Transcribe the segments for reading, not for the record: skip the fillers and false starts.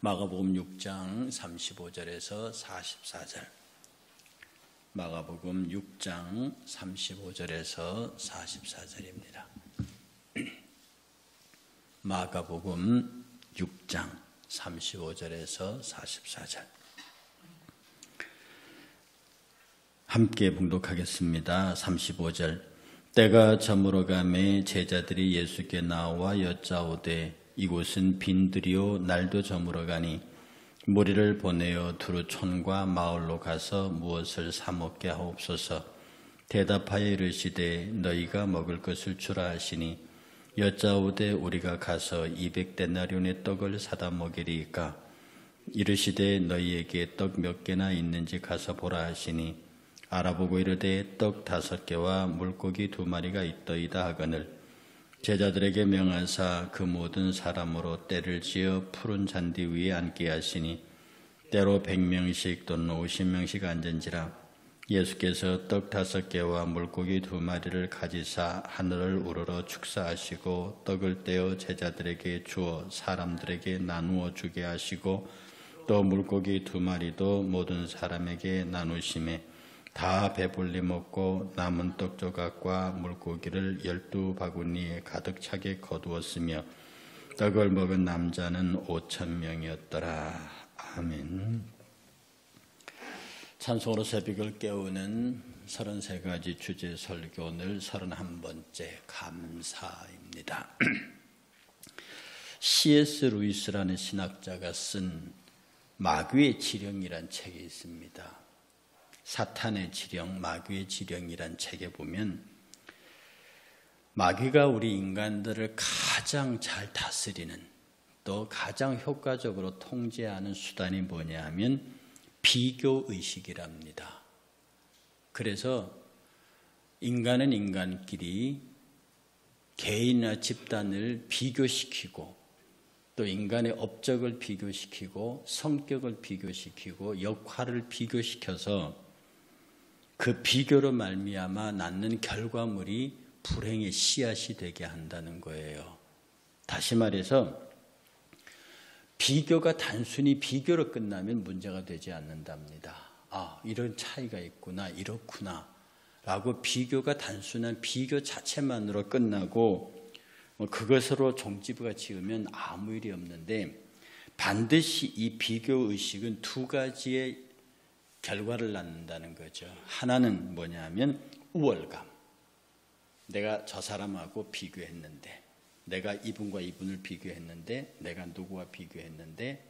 마가복음 6장 35절에서 44절. 마가복음 6장 35절에서 44절입니다. 마가복음 6장 35절에서 44절. 함께 봉독하겠습니다. 35절. 때가 저물어가매 제자들이 예수께 나와 여짜오되 이곳은 빈들이요 날도 저물어가니 무리를 보내어 두루 촌과 마을로 가서 무엇을 사 먹게 하옵소서. 대답하여 이르시되 너희가 먹을 것을 주라 하시니 여짜오되 우리가 가서 200데나리온의 떡을 사다 먹이리이까. 이르시되 너희에게 떡 몇 개나 있는지 가서 보라 하시니 알아보고 이르되 떡 5개와 물고기 2마리가 있더이다 하거늘 제자들에게 명하사 그 모든 사람으로 때를 지어 푸른 잔디 위에 앉게 하시니 때로 100명씩 또는 50명씩 앉은지라. 예수께서 떡 5개와 물고기 2마리를 가지사 하늘을 우러러 축사하시고 떡을 떼어 제자들에게 주어 사람들에게 나누어 주게 하시고 또 물고기 2마리도 모든 사람에게 나누시매 다 배불리 먹고 남은 떡 조각과 물고기를 12바구니에 가득 차게 거두었으며 떡을 먹은 남자는 5,000명이었더라. 아멘. 찬송으로 새벽을 깨우는 33가지 주제 설교 오늘 31번째 감사입니다. C.S. 루이스라는 신학자가 쓴 마귀의 지령이란 책이 있습니다. 사탄의 지령, 마귀의 지령이란 책에 보면 마귀가 우리 인간들을 가장 잘 다스리는 또 가장 효과적으로 통제하는 수단이 뭐냐 하면 비교의식이랍니다. 그래서 인간은 인간끼리 개인이나 집단을 비교시키고 또 인간의 업적을 비교시키고 성격을 비교시키고 역할을 비교시켜서 그 비교로 말미암아 낳는 결과물이 불행의 씨앗이 되게 한다는 거예요. 다시 말해서 비교가 단순히 비교로 끝나면 문제가 되지 않는답니다. 아, 이런 차이가 있구나, 이렇구나 라고 비교가 단순한 비교 자체만으로 끝나고 그것으로 종지부가 지으면 아무 일이 없는데 반드시 이 비교의식은 2가지의 결과를 낳는다는 거죠. 하나는 뭐냐면 우월감. 내가 저 사람하고 비교했는데, 내가 이분과 이분을 비교했는데, 내가 누구와 비교했는데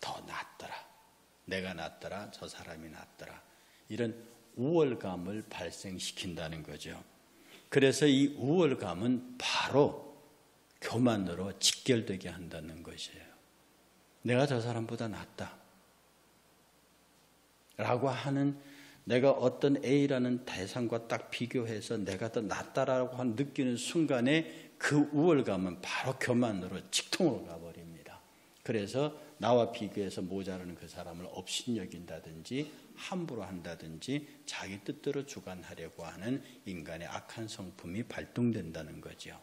더 낫더라. 내가 낫더라. 저 사람이 낫더라. 이런 우월감을 발생시킨다는 거죠. 그래서 이 우월감은 바로 교만으로 직결되게 한다는 것이에요. 내가 저 사람보다 낫다 라고 하는, 내가 어떤 A라는 대상과 딱 비교해서 내가 더 낫다라고 느끼는 순간에 그 우월감은 바로 교만으로 직통으로 가버립니다. 그래서 나와 비교해서 모자라는 그 사람을 업신여긴다든지 함부로 한다든지 자기 뜻대로 주관하려고 하는 인간의 악한 성품이 발동된다는 거죠.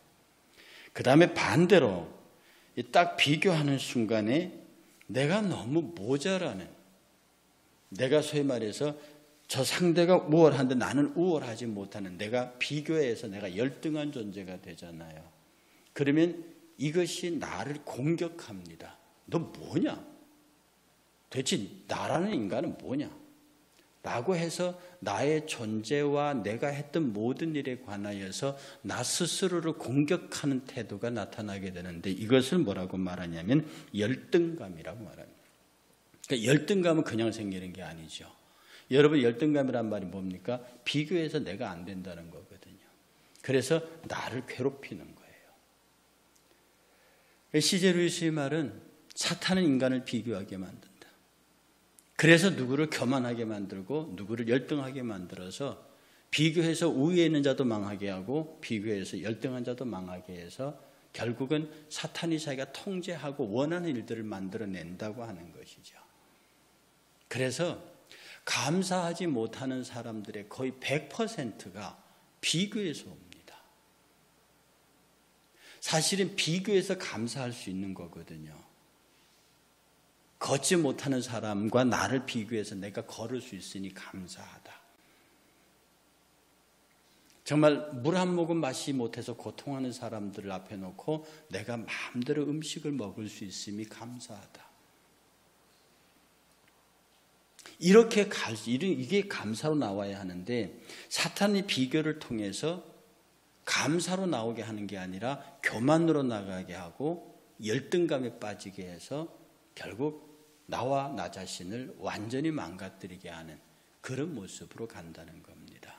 그 다음에 반대로 딱 비교하는 순간에 내가 너무 모자라는, 내가 소위 말해서 저 상대가 우월한데 나는 우월하지 못하는, 내가 비교해서 내가 열등한 존재가 되잖아요. 그러면 이것이 나를 공격합니다. 너 뭐냐? 도대체 나라는 인간은 뭐냐? 라고 해서 나의 존재와 내가 했던 모든 일에 관하여서 나 스스로를 공격하는 태도가 나타나게 되는데 이것을 뭐라고 말하냐면 열등감이라고 말합니다. 그러니까 열등감은 그냥 생기는 게 아니죠. 여러분, 열등감이란 말이 뭡니까? 비교해서 내가 안 된다는 거거든요. 그래서 나를 괴롭히는 거예요. C.S. 루이스의 말은 사탄은 인간을 비교하게 만든다. 그래서 누구를 교만하게 만들고 누구를 열등하게 만들어서 비교해서 우위에 있는 자도 망하게 하고 비교해서 열등한 자도 망하게 해서 결국은 사탄이 자기가 통제하고 원하는 일들을 만들어낸다고 하는 것이죠. 그래서 감사하지 못하는 사람들의 거의 100%가 비교에서 옵니다. 사실은 비교해서 감사할 수 있는 거거든요. 걷지 못하는 사람과 나를 비교해서 내가 걸을 수 있으니 감사하다. 정말 물 한 모금 마시지 못해서 고통하는 사람들을 앞에 놓고 내가 마음대로 음식을 먹을 수 있음이 감사하다. 이게 감사로 나와야 하는데 사탄이 비교를 통해서 감사로 나오게 하는 게 아니라 교만으로 나가게 하고 열등감에 빠지게 해서 결국 나와 나 자신을 완전히 망가뜨리게 하는 그런 모습으로 간다는 겁니다.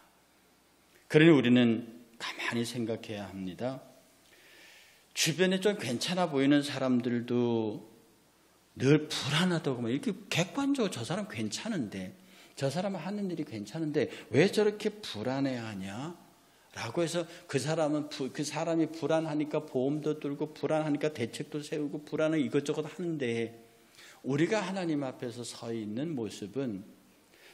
그러니 우리는 가만히 생각해야 합니다. 주변에 좀 괜찮아 보이는 사람들도 늘 불안하다고 이렇게 객관적으로 저 사람 괜찮은데, 저 사람 하는 일이 괜찮은데 왜 저렇게 불안해하냐? 라고 해서 그 사람이 불안하니까 보험도 들고 불안하니까 대책도 세우고 불안을 이것저것 하는데, 우리가 하나님 앞에서 서 있는 모습은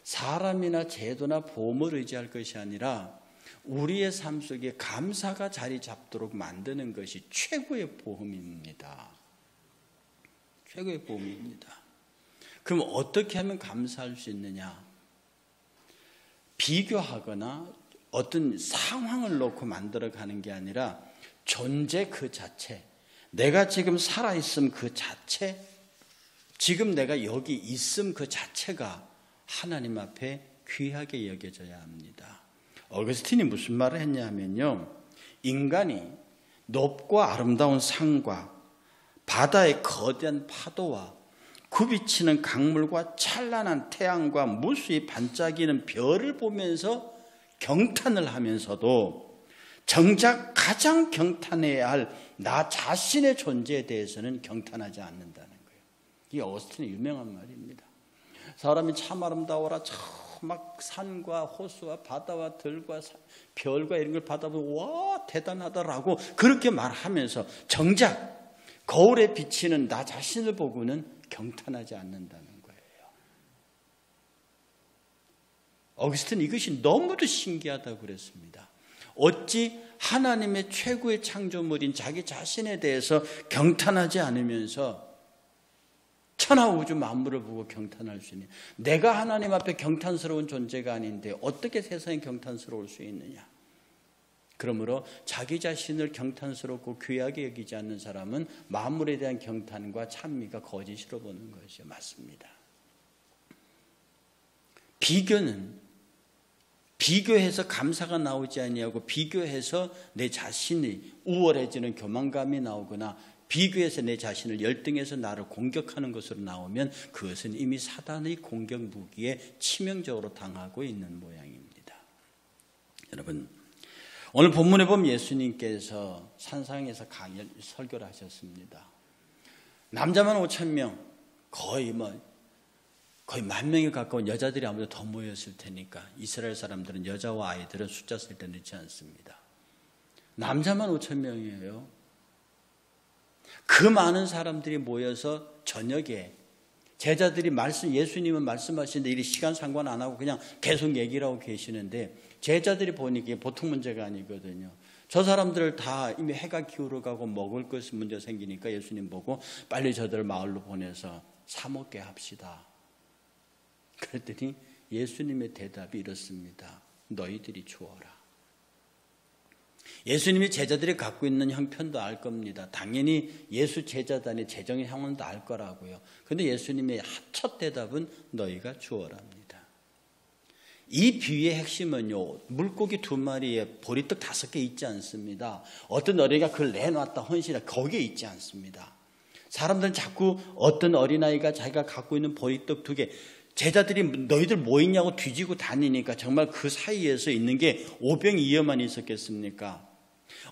사람이나 제도나 보험을 의지할 것이 아니라 우리의 삶 속에 감사가 자리 잡도록 만드는 것이 최고의 보험입니다. 최고의 보험입니다. 그럼 어떻게 하면 감사할 수 있느냐? 비교하거나 어떤 상황을 놓고 만들어가는 게 아니라 존재 그 자체, 내가 지금 살아있음 그 자체, 지금 내가 여기 있음 그 자체가 하나님 앞에 귀하게 여겨져야 합니다. 어거스틴이 무슨 말을 했냐면요, 인간이 높고 아름다운 산과 바다의 거대한 파도와 굽이치는 강물과 찬란한 태양과 무수히 반짝이는 별을 보면서 경탄을 하면서도 정작 가장 경탄해야 할 나 자신의 존재에 대해서는 경탄하지 않는다는 거예요. 이게 어거스틴의 유명한 말입니다. 사람이 참 아름다워라, 막 산과 호수와 바다와 들과 별과 이런 걸 받아보고 와 대단하다라고 그렇게 말하면서 정작 거울에 비치는 나 자신을 보고는 경탄하지 않는다는 거예요. 어거스틴은 이것이 너무도 신기하다고 그랬습니다. 어찌 하나님의 최고의 창조물인 자기 자신에 대해서 경탄하지 않으면서 천하 우주 만물을 보고 경탄할 수 있느냐? 내가 하나님 앞에 경탄스러운 존재가 아닌데 어떻게 세상에 경탄스러울 수 있느냐? 그러므로 자기 자신을 경탄스럽고 귀하게 여기지 않는 사람은 만물에 대한 경탄과 찬미가 거짓으로 보는 것이 맞습니다. 비교해서 감사가 나오지 아니하고 비교해서 내 자신이 우월해지는 교만감이 나오거나 비교해서 내 자신을 열등해서 나를 공격하는 것으로 나오면 그것은 이미 사단의 공격 무기에 치명적으로 당하고 있는 모양입니다. 여러분, 오늘 본문에 보면 예수님께서 산상에서 설교를 하셨습니다. 남자만 5,000명, 거의 10,000명에 가까운 여자들이 아무래도 더 모였을 테니까 이스라엘 사람들은 여자와 아이들은 숫자 쓸 때 넣지 않습니다. 남자만 5,000명이에요. 그 많은 사람들이 모여서 저녁에 제자들이 예수님은 말씀하시는데 이 시간 상관 안 하고 그냥 계속 얘기를 하고 계시는데 제자들이 보니까 이게 보통 문제가 아니거든요. 저 사람들을 다 이미 해가 기울어가고 먹을 것이 문제 생기니까 예수님 보고 빨리 저들을 마을로 보내서 사 먹게 합시다. 그랬더니 예수님의 대답이 이렇습니다. 너희들이 주어라. 예수님이 제자들이 갖고 있는 형편도 알 겁니다. 당연히 예수 제자단의 재정의 상황도 알 거라고요. 그런데 예수님의 첫 대답은 너희가 주어랍니다. 이 비유의 핵심은요, 물고기 2마리에 보리떡 5개 있지 않습니다. 어떤 어린이가 그걸 내놨다 헌신해 거기에 있지 않습니다. 사람들은 자꾸 어떤 어린아이가 자기가 갖고 있는 보리떡 2개, 제자들이 너희들 뭐 있냐고 뒤지고 다니니까 정말 그 사이에서 있는 게 오병이어만 있었겠습니까?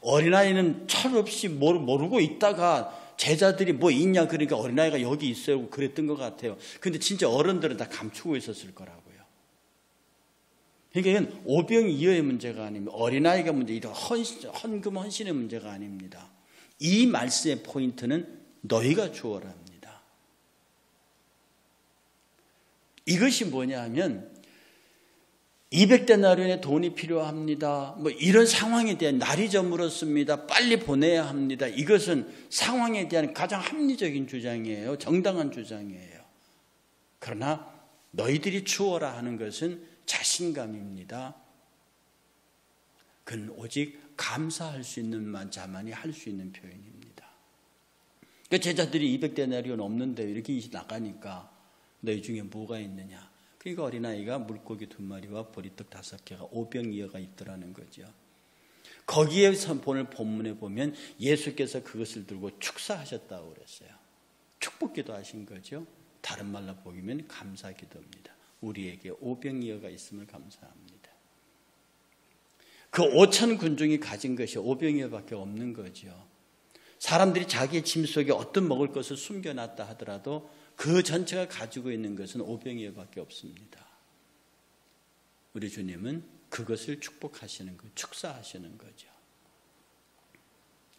어린아이는 철없이 모르고 있다가 제자들이 뭐 있냐 그러니까 어린아이가 여기 있어요 그랬던 것 같아요. 근데 진짜 어른들은 다 감추고 있었을 거라고요. 그러니까 이건 오병이어의 문제가 아닙니다. 어린아이가 문제, 헌금 헌신의 문제가 아닙니다. 이 말씀의 포인트는 너희가 주어라 합니다. 이것이 뭐냐 하면 200데나리온의 돈이 필요합니다. 이런 상황에 대한 날이 저물었습니다. 빨리 보내야 합니다. 이것은 상황에 대한 가장 합리적인 주장이에요. 정당한 주장이에요. 그러나 너희들이 주어라 하는 것은 자신감입니다. 그건 오직 감사할 수 있는 자만이 할 수 있는 표현입니다. 그 제자들이 200데나리온 없는데 이렇게 나가니까 너희 중에 뭐가 있느냐. 그러니까 어린아이가 물고기 2마리와 보리떡 5개가 오병이어가 있더라는 거죠. 거기에 본문에 보면 예수께서 그것을 들고 축사하셨다고 그랬어요. 축복기도 하신 거죠. 다른 말로 보면 감사기도입니다. 우리에게 오병이어가 있음을 감사합니다. 그 5천 군중이 가진 것이 오병이어밖에 없는 거죠. 사람들이 자기의 짐 속에 어떤 먹을 것을 숨겨놨다 하더라도 그 전체가 가지고 있는 것은 오병이어밖에 없습니다. 우리 주님은 그것을 축복하시는 거, 축사하시는 거죠.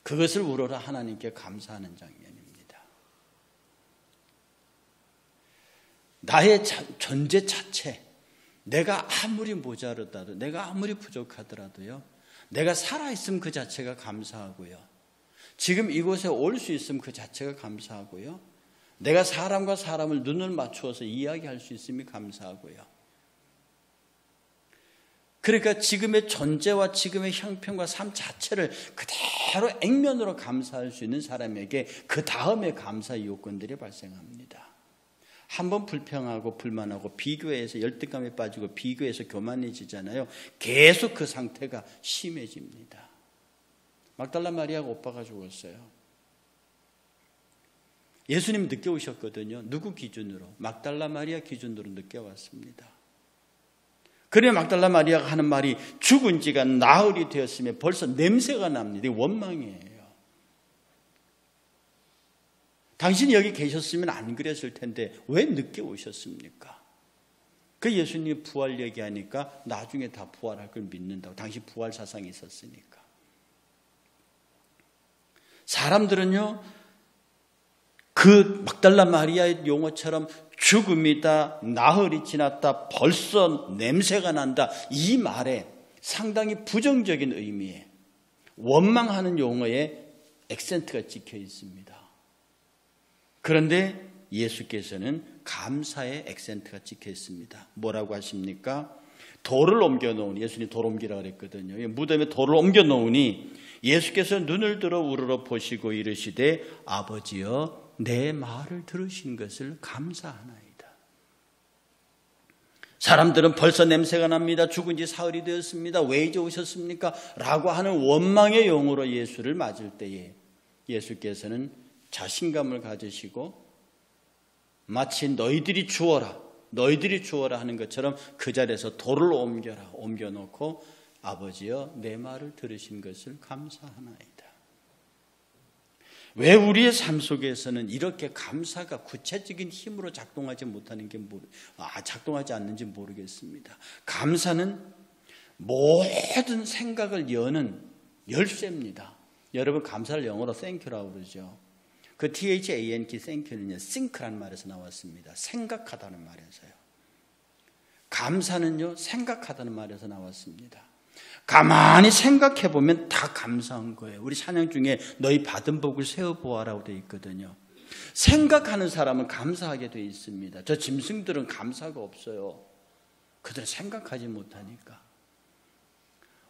그것을 우러러 하나님께 감사하는 장면입니다. 나의 존재 자체, 내가 아무리 모자르다도, 내가 아무리 부족하더라도요, 내가 살아있음 그 자체가 감사하고요, 지금 이곳에 올 수 있음 그 자체가 감사하고요, 내가 사람과 사람을 눈을 맞추어서 이야기할 수 있음이 감사하고요. 그러니까 지금의 존재와 지금의 형편과 삶 자체를 그대로 액면으로 감사할 수 있는 사람에게 그 다음에 감사의 요건들이 발생합니다. 한번 불평하고 불만하고 비교해서 열등감에 빠지고 비교해서 교만해지잖아요. 계속 그 상태가 심해집니다. 막달라 마리아가 오빠가 죽었어요. 예수님 늦게 오셨거든요. 누구 기준으로? 막달라 마리아 기준으로 늦게 왔습니다. 그래 막달라 마리아가 하는 말이 죽은 지가 나흘이 되었으면 벌써 냄새가 납니다. 원망이에요. 당신이 여기 계셨으면 안 그랬을 텐데 왜 늦게 오셨습니까? 그 예수님이 부활 얘기하니까 나중에 다 부활할 걸 믿는다고. 당시 부활 사상이 있었으니까. 사람들은요, 그 막달라 마리아의 용어처럼 죽음이다, 나흘이 지났다, 벌써 냄새가 난다, 이 말에 상당히 부정적인 의미에 원망하는 용어에 액센트가 찍혀 있습니다. 그런데 예수께서는 감사의 액센트가 찍혀 있습니다. 뭐라고 하십니까? 돌을 옮겨놓으니, 예수님이 돌 옮기라고 그랬거든요. 무덤에 돌을 옮겨놓으니 예수께서 눈을 들어 우러러 보시고 이르시되 아버지여 내 말을 들으신 것을 감사하나이다. 사람들은 벌써 냄새가 납니다. 죽은 지 사흘이 되었습니다. 왜 이제 오셨습니까? 라고 하는 원망의 용어로 예수를 맞을 때에 예수께서는 자신감을 가지시고 마치 너희들이 주어라 하는 것처럼 그 자리에서 돌을 옮겨놓고 아버지여 내 말을 들으신 것을 감사하나이다. 왜 우리의 삶 속에서는 이렇게 감사가 구체적인 힘으로 작동하지 않는지 모르겠습니다. 감사는 모든 생각을 여는 열쇠입니다. 여러분 감사를 영어로 thank라고 그러죠. 그 THANK thank는요 think라는 말에서 나왔습니다. 생각하다는 말에서요. 감사는요 생각하다는 말에서 나왔습니다. 가만히 생각해 보면 다 감사한 거예요. 우리 찬양 중에 너희 받은 복을 세어보아라고 되어 있거든요. 생각하는 사람은 감사하게 되어 있습니다. 저 짐승들은 감사가 없어요. 그들은 생각하지 못하니까.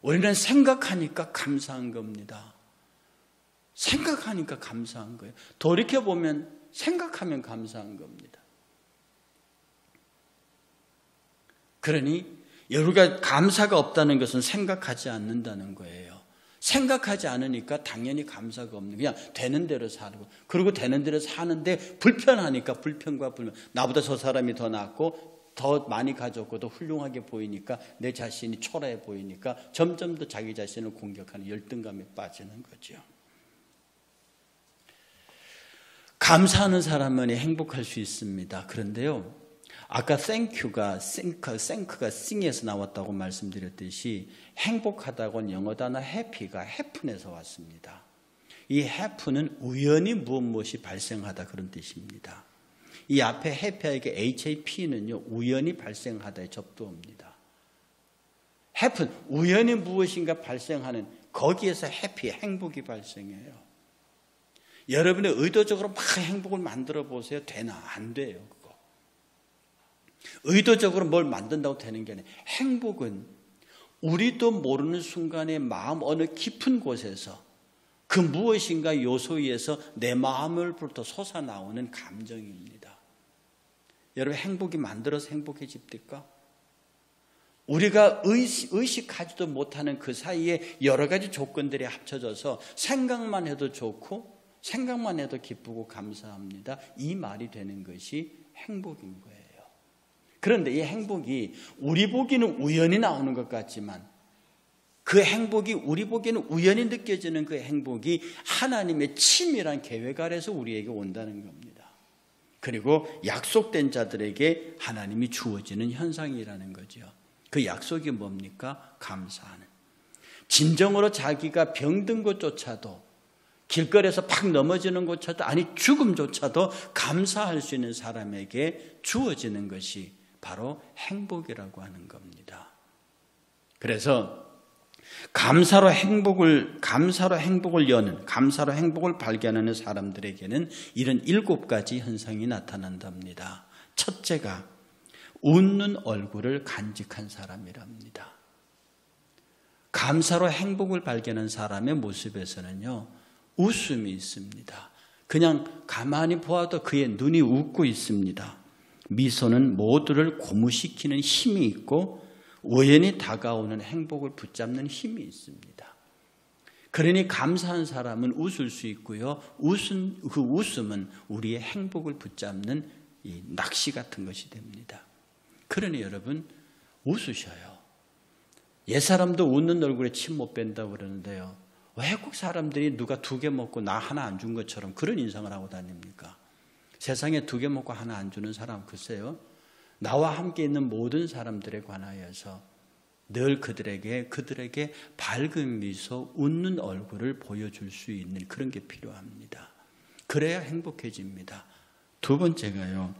우리는 생각하니까 감사한 겁니다. 생각하니까 감사한 거예요. 돌이켜보면 생각하면 감사한 겁니다. 그러니 우리가 감사가 없다는 것은 생각하지 않는다는 거예요. 생각하지 않으니까 당연히 감사가 없는, 그냥 되는 대로 살고, 그리고 되는 대로 사는데 불편하니까 불편과 불만, 나보다 저 사람이 더 낫고 더 많이 가졌고 더 훌륭하게 보이니까 내 자신이 초라해 보이니까 점점 더 자기 자신을 공격하는 열등감에 빠지는 거죠. 감사하는 사람만이 행복할 수 있습니다. 그런데요, 아까 thank가 sing에서 나왔다고 말씀드렸듯이 행복하다고는 영어 단어 happy가 happen에서 왔습니다. 이 happen은 우연히 무엇이 발생하다 그런 뜻입니다. 이 앞에 happy에게 HAP는요 우연히 발생하다의 접두어입니다. happen, 우연히 무엇인가 발생하는, 거기에서 happy, 행복이 발생해요. 여러분의 의도적으로 막 행복을 만들어 보세요. 되나? 안 돼요. 그거. 의도적으로 뭘 만든다고 되는 게 아니에요. 행복은 우리도 모르는 순간에 마음 어느 깊은 곳에서 그 무엇인가 요소에서 내 마음으로부터 솟아나오는 감정입니다. 여러분, 행복이 만들어서 행복해집니까? 우리가 의식하지도 못하는 그 사이에 여러 가지 조건들이 합쳐져서 생각만 해도 좋고 생각만 해도 기쁘고 감사합니다. 이 말이 되는 것이 행복인 거예요. 그런데 이 행복이 우리 보기는 우연히 나오는 것 같지만 그 행복이 우리 보기에는 우연히 느껴지는 그 행복이 하나님의 치밀한 계획 아래서 우리에게 온다는 겁니다. 그리고 약속된 자들에게 하나님이 주어지는 현상이라는 거죠. 그 약속이 뭡니까? 감사하는. 진정으로 자기가 병든 것조차도 길거리에서 팍 넘어지는 것조차도 아니 죽음조차도 감사할 수 있는 사람에게 주어지는 것이 바로 행복이라고 하는 겁니다. 그래서 감사로 행복을 여는, 감사로 행복을 발견하는 사람들에게는 이런 7가지 현상이 나타난답니다. 첫째가 웃는 얼굴을 간직한 사람이랍니다. 감사로 행복을 발견한 사람의 모습에서는요, 웃음이 있습니다. 그냥 가만히 보아도 그의 눈이 웃고 있습니다. 미소는 모두를 고무시키는 힘이 있고 우연히 다가오는 행복을 붙잡는 힘이 있습니다. 그러니 감사한 사람은 웃을 수 있고요. 그 웃음은 우리의 행복을 붙잡는 이 낚시 같은 것이 됩니다. 그러니 여러분, 웃으셔요. 옛사람도 웃는 얼굴에 침 못 뺀다고 그러는데요. 외국 사람들이 누가 2개 먹고 나 하나 안 준 것처럼 그런 인상을 하고 다닙니까? 세상에 2개 먹고 하나 안 주는 사람, 글쎄요. 나와 함께 있는 모든 사람들에 관하여서 늘 그들에게 밝은 미소, 웃는 얼굴을 보여줄 수 있는 그런 게 필요합니다. 그래야 행복해집니다. 2번째가요.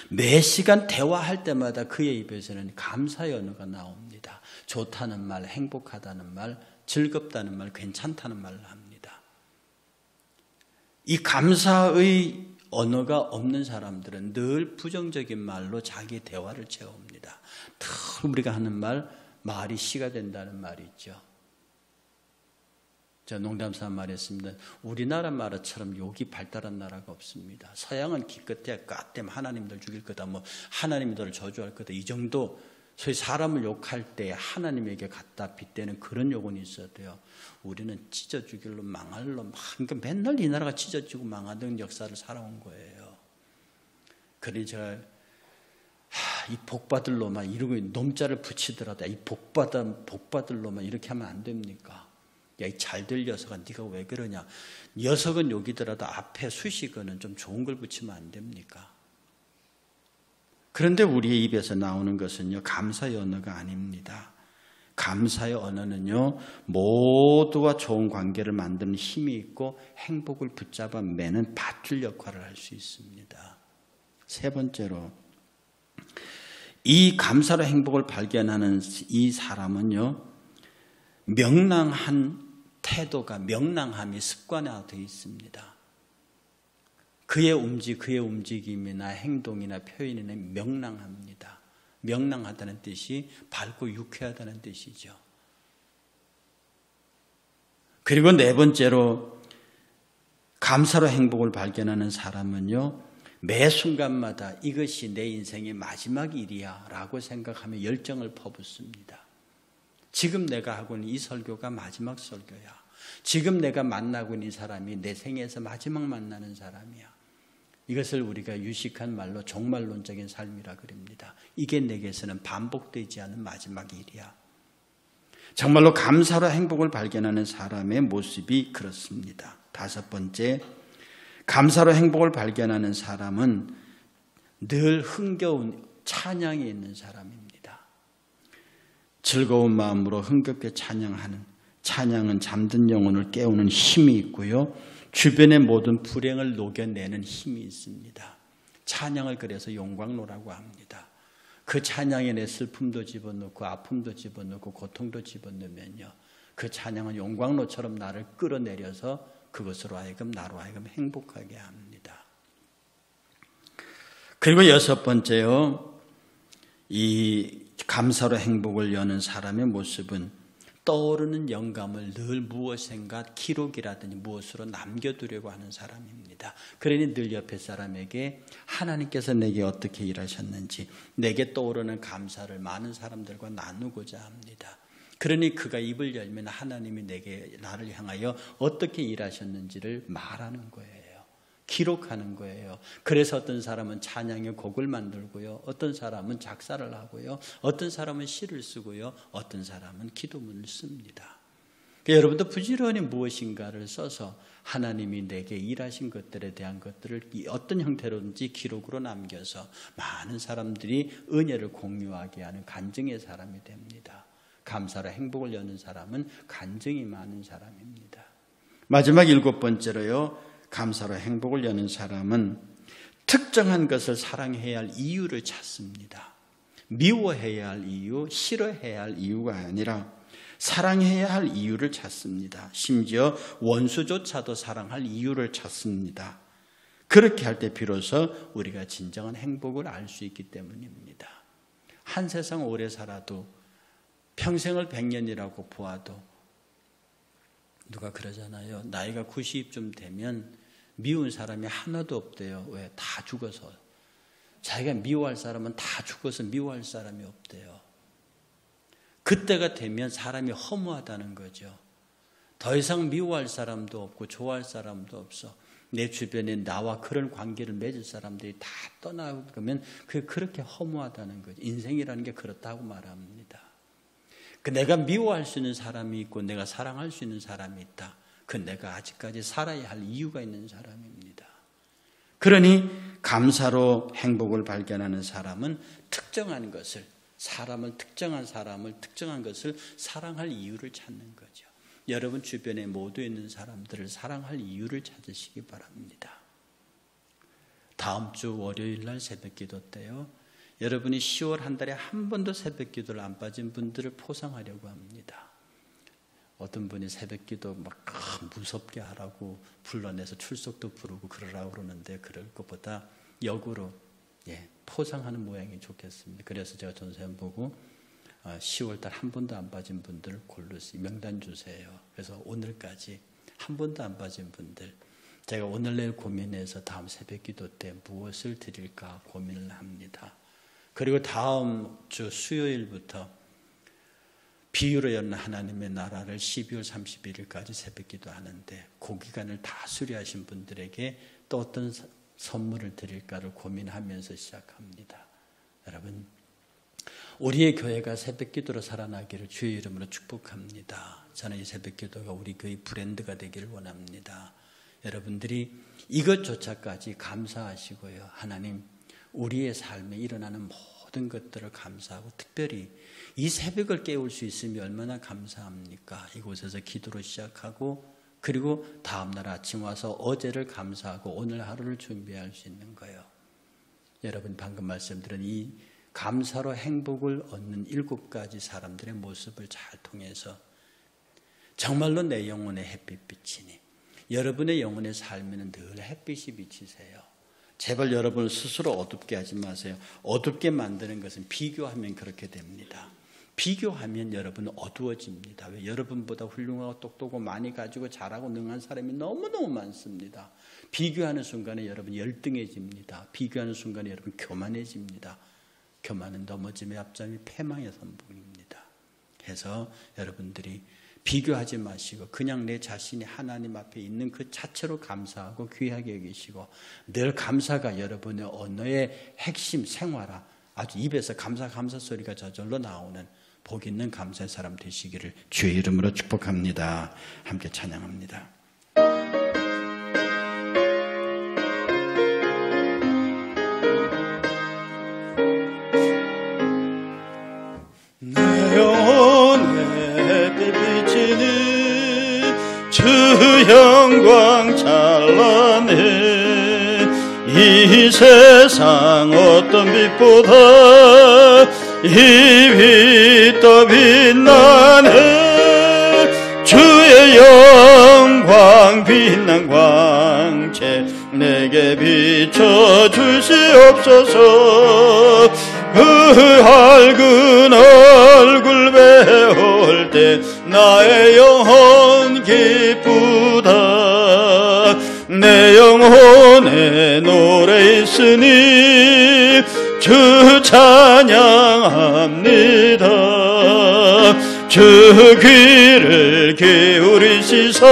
매 시간 대화할 때마다 그의 입에서는 감사의 언어가 나옵니다. 좋다는 말, 행복하다는 말, 즐겁다는 말, 괜찮다는 말을 합니다. 이 감사의 언어가 없는 사람들은 늘 부정적인 말로 자기 대화를 채웁니다. 늘 우리가 하는 말이 씨가 된다는 말이 있죠. 제가 농담삼아 말했습니다. 우리나라 말처럼 욕이 발달한 나라가 없습니다. 서양은 기껏해 까땜 하나님들 죽일 거다, 하나님들을 저주할 거다, 이 정도 소위 사람을 욕할 때 하나님에게 갖다 빗대는 그런 욕은 있어도요. 우리는 찢어 죽일로 망할로 그러니까 맨날 이 나라가 찢어지고 망하던 역사를 살아온 거예요. 그러니 제가 이 복받을 놈아 이러고 놈자를 붙이더라도 이 복받을 놈아 이렇게 하면 안 됩니까? 야, 이 잘될 녀석아 네가 왜 그러냐? 녀석은 욕이더라도 앞에 수식어는 좀 좋은 걸 붙이면 안 됩니까? 그런데 우리의 입에서 나오는 것은요, 감사의 언어가 아닙니다. 감사의 언어는요, 모두와 좋은 관계를 만드는 힘이 있고 행복을 붙잡아 매는 밧줄 역할을 할 수 있습니다. 3번째로, 이 감사로 행복을 발견하는 이 사람은요, 명랑한 태도가, 명랑함이 습관화되어 있습니다. 그의 움직임이나 행동이나 표현이 명랑합니다. 명랑하다는 뜻이 밝고 유쾌하다는 뜻이죠. 그리고 4번째로 감사로 행복을 발견하는 사람은요, 매 순간마다 이것이 내 인생의 마지막 일이야 라고 생각하며 열정을 퍼붓습니다. 지금 내가 하고 있는 이 설교가 마지막 설교야. 지금 내가 만나고 있는 이 사람이 내 생에서 마지막 만나는 사람이야. 이것을 우리가 유식한 말로 종말론적인 삶이라 그럽니다. 이게 내게서는 반복되지 않은 마지막 일이야. 정말로 감사로 행복을 발견하는 사람의 모습이 그렇습니다. 5번째, 감사로 행복을 발견하는 사람은 늘 흥겨운 찬양이 있는 사람입니다. 즐거운 마음으로 흥겹게 찬양은 잠든 영혼을 깨우는 힘이 있고요. 주변의 모든 불행을 녹여내는 힘이 있습니다. 찬양을 그래서 용광로라고 합니다. 그 찬양에 내 슬픔도 집어넣고 아픔도 집어넣고 고통도 집어넣으면요, 그 찬양은 용광로처럼 나를 끌어내려서 그것으로 하여금 나로 하여금 행복하게 합니다. 그리고 6번째요, 이 감사로 행복을 여는 사람의 모습은 떠오르는 영감을 늘 무엇인가 기록이라든지 무엇으로 남겨두려고 하는 사람입니다. 그러니 늘 옆에 사람에게 하나님께서 내게 어떻게 일하셨는지, 내게 떠오르는 감사를 많은 사람들과 나누고자 합니다. 그러니 그가 입을 열면 하나님이 나를 향하여 어떻게 일하셨는지를 말하는 거예요. 기록하는 거예요. 그래서 어떤 사람은 찬양의 곡을 만들고요, 어떤 사람은 작사를 하고요, 어떤 사람은 시를 쓰고요, 어떤 사람은 기도문을 씁니다. 그러니까 여러분도 부지런히 무엇인가를 써서 하나님이 내게 일하신 것들에 대한 것들을 어떤 형태로든지 기록으로 남겨서 많은 사람들이 은혜를 공유하게 하는 간증의 사람이 됩니다. 감사로 행복을 여는 사람은 간증이 많은 사람입니다. 마지막 7번째로요, 감사로 행복을 여는 사람은 특정한 것을 사랑해야 할 이유를 찾습니다. 미워해야 할 이유, 싫어해야 할 이유가 아니라 사랑해야 할 이유를 찾습니다. 심지어 원수조차도 사랑할 이유를 찾습니다. 그렇게 할 때 비로소 우리가 진정한 행복을 알 수 있기 때문입니다. 한 세상 오래 살아도 평생을 100년이라고 보아도 누가 그러잖아요. 나이가 90쯤 되면 미운 사람이 하나도 없대요. 왜? 다 죽어서. 자기가 미워할 사람은 다 죽어서 미워할 사람이 없대요. 그때가 되면 사람이 허무하다는 거죠. 더 이상 미워할 사람도 없고 좋아할 사람도 없어. 내 주변에 나와 그런 관계를 맺을 사람들이 다 떠나면 그렇게 허무하다는 거죠. 인생이라는 게 그렇다고 말합니다. 내가 미워할 수 있는 사람이 있고 내가 사랑할 수 있는 사람이 있다. 내가 아직까지 살아야 할 이유가 있는 사람입니다. 그러니 감사로 행복을 발견하는 사람은 특정한 것을, 특정한 사람을, 특정한 것을 사랑할 이유를 찾는 거죠. 여러분 주변에 모두 있는 사람들을 사랑할 이유를 찾으시기 바랍니다. 다음 주 월요일 날 새벽기도 때요, 여러분이 10월 한 달에 한 번도 새벽기도를 안 빠진 분들을 포상하려고 합니다. 어떤 분이 새벽기도 막 무섭게 하라고 불러내서 출석도 부르고 그러라고 그러는데, 그럴 것보다 역으로 포상하는 모양이 좋겠습니다. 그래서 제가 전세현 보고 10월 달 한 번도 안 빠진 분들을 골르시 명단 주세요. 그래서 오늘까지 한 번도 안 빠진 분들, 제가 오늘 내일 고민해서 다음 새벽기도 때 무엇을 드릴까 고민을 합니다. 그리고 다음 주 수요일부터 비유로 여는 하나님의 나라를 12월 31일까지 새벽기도 하는데, 그 기간을 다 수료하신 분들에게 또 어떤 선물을 드릴까를 고민하면서 시작합니다. 여러분, 우리의 교회가 새벽기도로 살아나기를 주의 이름으로 축복합니다. 저는 이 새벽기도가 우리 교회 브랜드가 되기를 원합니다. 여러분들이 이것조차까지 감사하시고요, 하나님, 우리의 삶에 일어나는 모든 것들을 감사하고, 특별히 이 새벽을 깨울 수 있으면 얼마나 감사합니까? 이곳에서 기도로 시작하고, 그리고 다음날 아침 와서 어제를 감사하고 오늘 하루를 준비할 수 있는 거예요. 여러분 방금 말씀드린 이 감사로 행복을 얻는 7가지 사람들의 모습을 잘 통해서 정말로 내 영혼에 햇빛 비치니, 여러분의 영혼의 삶에는 늘 햇빛이 비치세요. 제발 여러분 스스로 어둡게 하지 마세요. 어둡게 만드는 것은 비교하면 그렇게 됩니다. 비교하면 여러분은 어두워집니다. 왜? 여러분보다 훌륭하고 똑똑하고 많이 가지고 잘하고 능한 사람이 너무너무 많습니다. 비교하는 순간에 여러분 열등해집니다. 비교하는 순간에 여러분 교만해집니다. 교만은 넘어짐의 앞장이 패망의 선봉입니다. 해서 여러분들이 비교하지 마시고 그냥 내 자신이 하나님 앞에 있는 그 자체로 감사하고 귀하게 여기시고, 늘 감사가 여러분의 언어의 핵심 생활화, 아주 입에서 감사 소리가 저절로 나오는 복 있는 감사의 사람 되시기를 주의 이름으로 축복합니다. 함께 찬양합니다. 내 영혼에 비치는 주 영광 찬란해. 이 세상 어떤 빛보다 이 빛 더 빛나네. 주의 영광 빛난 광채 내게 비춰 주시옵소서. 그 밝은 얼굴 배울 때 나의 영혼 기쁘다. 내 영혼에 노래 있으니 주 찬양합니다. 주 귀를 기울이시사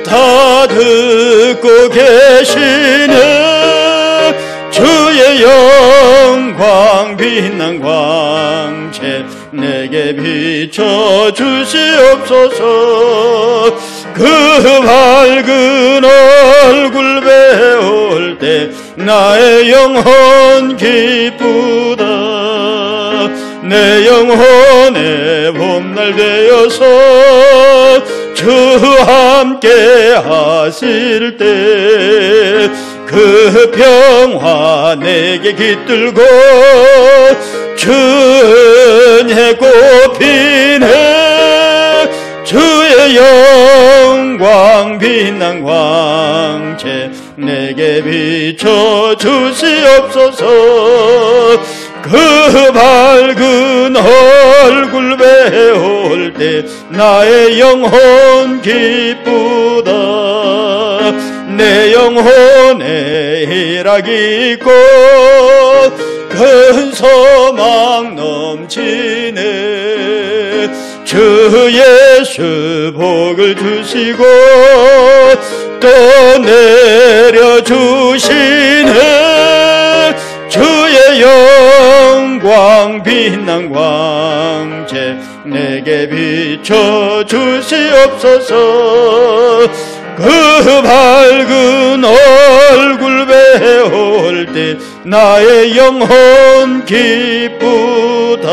다 듣고 계시네. 주의 영광 빛난 광채 내게 비춰 주시옵소서. 그 밝은 얼굴 배울 때 나의 영혼 기쁘다. 내 영혼의 봄날 되어서 주 함께 하실 때 그 평화 내게 깃들고 주은혜 꽃피네. 주의 영광 빛난 광채 내게 비춰 주시옵소서. 그 밝은 얼굴 배울 때 나의 영혼 기쁘다. 내 영혼에 희락이 있고 큰 소망 넘치네. 주 예수 복을 주시고 또 내려주시네. 주의 영광 빛난 광채 내게 비춰 주시옵소서. 그 밝은 얼굴 배울 때 나의 영혼 기쁘다.